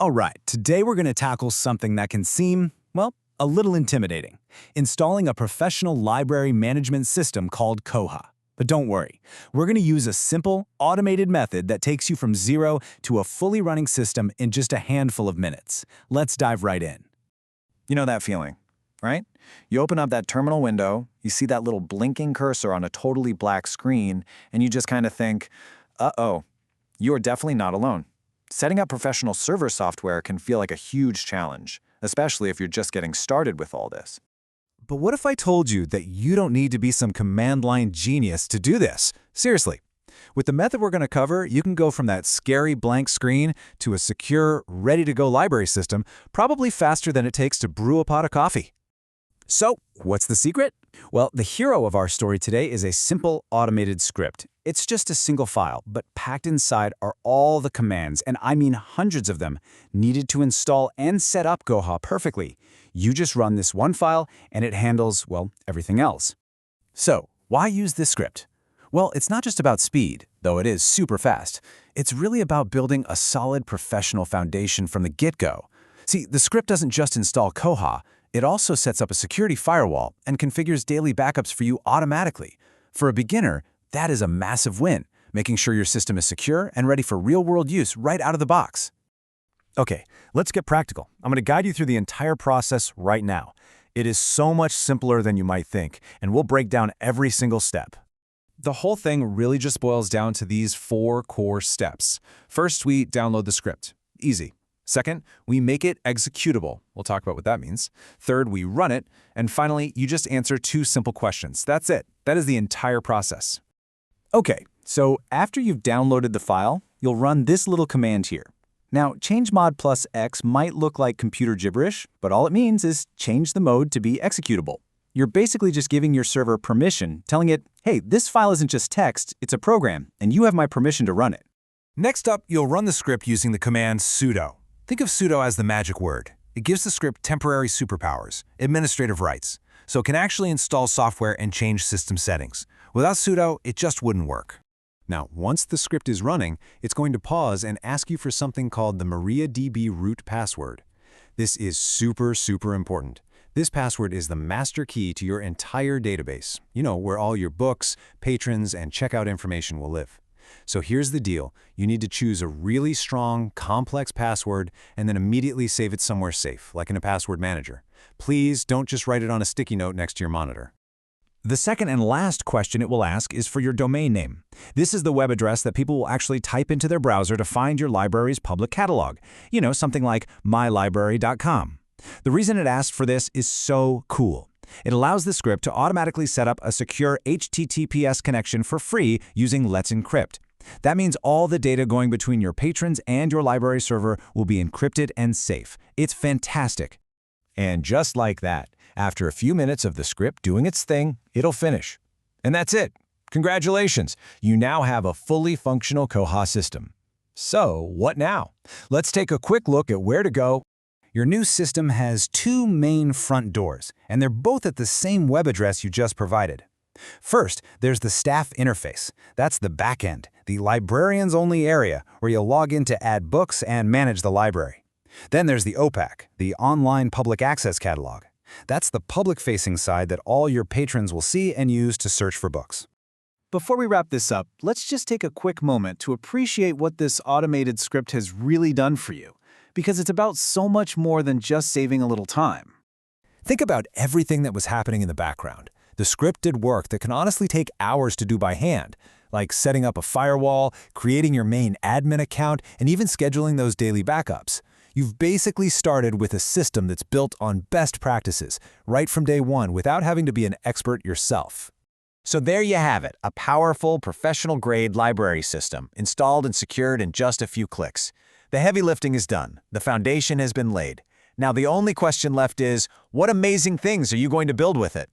All right, today we're going to tackle something that can seem, well, a little intimidating. Installing a professional library management system called Koha. But don't worry, we're going to use a simple, automated method that takes you from zero to a fully running system in just a handful of minutes. Let's dive right in. You know that feeling, right? You open up that terminal window, you see that little blinking cursor on a totally black screen, and you just kind of think, uh-oh, you are definitely not alone. Setting up professional server software can feel like a huge challenge, especially if you're just getting started with all this. But what if I told you that you don't need to be some command line genius to do this? Seriously. With the method we're going to cover, you can go from that scary blank screen to a secure, ready-to-go library system probably faster than it takes to brew a pot of coffee. So, what's the secret? Well, the hero of our story today is a simple automated script. It's just a single file, but packed inside are all the commands, and I mean hundreds of them, needed to install and set up Koha perfectly. You just run this one file, and it handles, well, everything else. So, why use this script? Well, it's not just about speed, though it is super fast. It's really about building a solid professional foundation from the get-go. See, the script doesn't just install Koha, it also sets up a security firewall and configures daily backups for you automatically. For a beginner, that is a massive win, making sure your system is secure and ready for real-world use right out of the box. Okay, let's get practical. I'm going to guide you through the entire process right now. It is so much simpler than you might think, and we'll break down every single step. The whole thing really just boils down to these 4 core steps. First, we download the script. Easy. Second, we make it executable. We'll talk about what that means. Third, we run it. And finally, you just answer 2 simple questions. That's it. That is the entire process. Okay, so after you've downloaded the file, you'll run this little command here. Now, changed plus X might look like computer gibberish, but all it means is change the mode to be executable. You're basically just giving your server permission, telling it, hey, this file isn't just text, it's a program, and you have my permission to run it. Next up, you'll run the script using the command sudo. Think of sudo as the magic word. It gives the script temporary superpowers, administrative rights, so it can actually install software and change system settings. Without sudo, it just wouldn't work. Now, once the script is running, it's going to pause and ask you for something called the MariaDB root password. This is super important. This password is the master key to your entire database, where all your books, patrons, and checkout information will live. So here's the deal. You need to choose a really strong, complex password and then immediately save it somewhere safe, like in a password manager. Please don't just write it on a sticky note next to your monitor. The second and last question it will ask is for your domain name. This is the web address that people will actually type into their browser to find your library's public catalog. Something like mylibrary.com. The reason it asked for this is so cool. It allows the script to automatically set up a secure HTTPS connection for free using Let's Encrypt. That means all the data going between your patrons and your library server will be encrypted and safe. It's fantastic. And just like that, after a few minutes of the script doing its thing, it'll finish. And that's it. Congratulations! You now have a fully functional Koha system. So, what now? Let's take a quick look at where to go. Your new system has 2 main front doors, and they're both at the same web address you just provided. First, there's the staff interface. That's the back end, the librarians-only area where you'll log in to add books and manage the library. Then there's the OPAC, the online public access catalog. That's the public-facing side that all your patrons will see and use to search for books. Before we wrap this up, let's just take a quick moment to appreciate what this automated script has really done for you, because it's about so much more than just saving a little time. Think about everything that was happening in the background. The script did work that can honestly take hours to do by hand, like setting up a firewall, creating your main admin account, and even scheduling those daily backups. You've basically started with a system that's built on best practices, right from day one, without having to be an expert yourself. So there you have it, a powerful, professional-grade library system, installed and secured in just a few clicks. The heavy lifting is done. The foundation has been laid. Now the only question left is, what amazing things are you going to build with it?